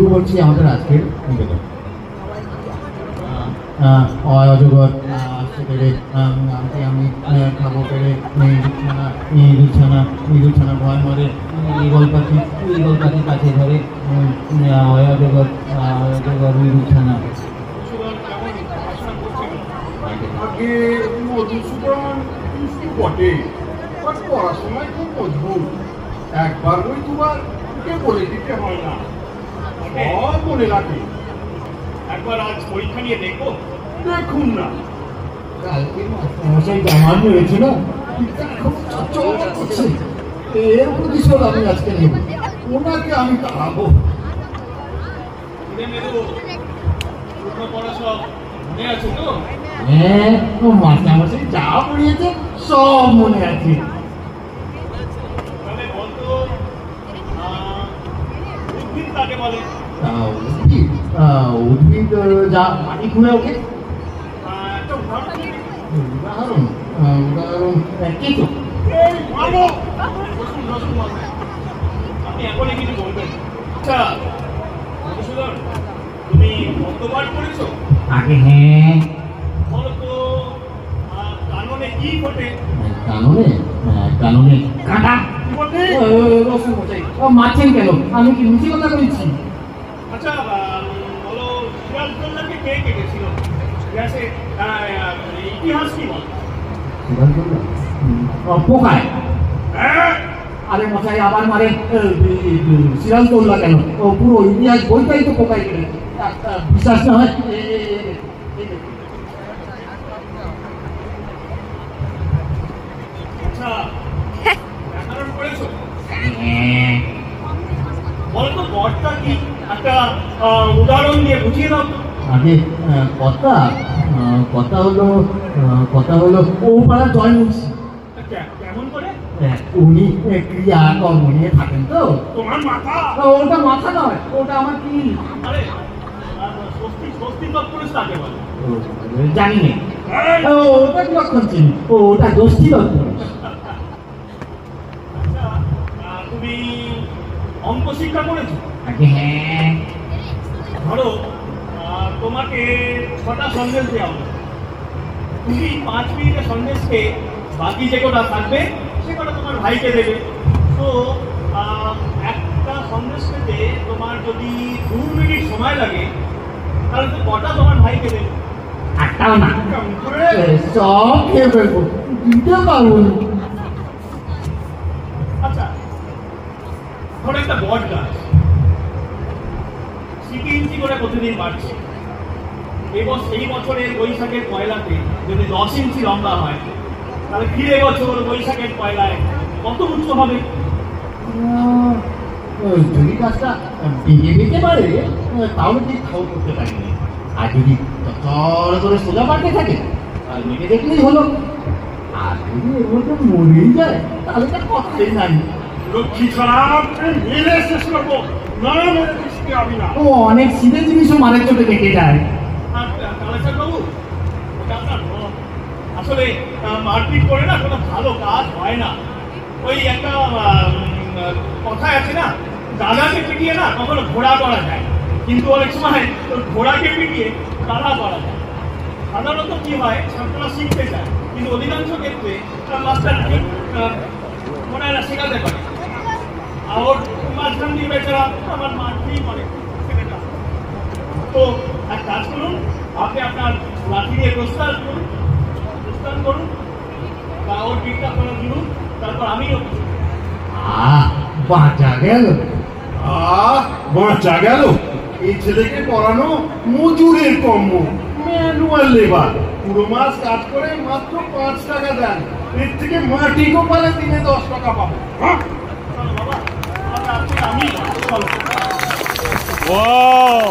বলছি আমাদের আজকের নিবেদন অজগর আসতে পেরে আমি খাবো পেরে ইঁদুরছানা ভয় মরে ঈগল পাখি কাছে ধরে অজগর ইঁদুরছানা। আগে মধুসূদন বটে, পড়াশোনায় খুব মজবুত। একবার বই দুবার বলে দিতে হয় না, সব মনে রাখে। একবার আজ পরীক্ষা নিয়ে দেখো। দেখুন না, কালকে মাস্টারমশাই জামান হয়েছিল, এর প্রতিশোধ আমি আজকে নেব। ওনাকে আমি তাড়াবো। মনে আছে তো? হ্যাঁ, মাস্টারমশাই যা পড়িয়েছে সব মনে আছে। তাহলে বলতো উদ্ভিদ কাকে বলে? উদ্ভিদ যা মাটি খুঁড়ে ওকে। একটা উদাহরণ কেঁচো। আপনি এখনই কিছু বলবেন? আচ্ছা মধুসূদন, তুমি গদ্যপাঠ করেছো? আগে হ্যাঁ। বলতো কাননে কি ফোটে? কাননে কাঁটা। বলতে মারছেন কেন? আমি কি মিছি কথা বলছি? আচ্ছা বলো, সিরাজদৌল্লাকে কে কেটেছিল? ইতিহাস কি বল? পোকায়। আরে মশাই আবার মারেন সিরাজদৌল্লা কেন? ও পুরো ইতিহাস বইটাই তো পোকায় কেটেছে। বিশ্বাস না হয় আচ্ছা ব্যাকরণ করেছো? বলতো গড়টা কি? একটা উদাহরণ দিয়ে বুঝিয়ে দাও। আগে কথা হলো ও পাড়া জয় মুন্সি। কেমন করে? উনি ক্রিয়া কর্ম নিয়ে থাকেন তো। তোমার মাথা? ওটা মাথা নয়, ওটা আমার কি আরে স্বস্তি তৎপুরুষ কাকে বলে? জানি না। ওটা কি লক্ষণ চিনি? ওটা গোষ্ঠী লক্ষণ। আচ্ছা তুমি অঙ্ক শিক্ষা করেছো? আগে হ্যাঁ। ধরো তোমাকে 6টা সন্দেশ দেওয়া হবে। তুমি 5 মিনিটের সন্দেশ খেয়ে বাকি যে কটা থাকবে সে কটা তোমার ভাইকে দেবে। তো একটা সন্দেশ খেতে তোমার যদি 2 মিনিট সময় লাগে, তাহলে তো কটা তোমার ভাইকে দেবে? একটাও না, সব খেয়ে ফেলবো, দিতে পারবো না। আচ্ছা ধরো একটা বট গাছ 3 ইঞ্চি করে প্রতিদিন বাড়ছে। এই বছরের বৈশাখের পয়লাতে যদি 10 ইঞ্চি লম্বা হয়, তাহলে ফিরে বছর বৈশাখের পয়লায় কত উচ্চ হবে? যদি গাছটা ভেঙে যেতে পারে তাহলে ঠিক খাওয়া করতে পারিনি। আর যদি চড় করে সোজা বাড়তে থাকে আর মেরে দেখলেই হলো। আর যদি এর মধ্যে মরেই যায় তাহলে তার কথাই নাই। লক্ষ্মী ছাড়া মেরে শেষ করবো, না মেরে বৃষ্টি হবে না। ও অনেক সিধে জিনিসও মারের চোটে লেগে যায়। কালেচার বাবু, ওটা আপনার আসলে মারপিট করে না কোনো ভালো কাজ হয় না। ওই একটা কথায় আছে না, দাদাকে পিটিয়ে না কখনো ঘোড়া করা যায়, কিন্তু অনেক সময় ঘোড়াকে পিটিয়ে দাদা করা যায়। সাধারণত কি হয়, ছাত্ররা শিখতে চায় কিন্তু অধিকাংশ ক্ষেত্রে মাস্টার মনে হয় না শেখাতে পারে। আর ওর মাঝখান দিয়ে বেচারা আমার মারতেই পারে ছেলেটা। তো এক কাজ করুন, আপনি আপনার লাঠি দিয়ে প্রস্থান করুন বা ওর পিঠটা আপনারা দিন, তারপর আমিও বাঁচা গেল। বাঁচা গেল। এই ছেলেকে পড়ানো মজুরের কর্ম, ম্যানুয়াল লেবার। পুরো মাস কাজ করে মাত্র 5 টাকা দেন। এর থেকে মাটি কোপালে দিনে 10 টাকা পাবো। বাবা আমি Wow!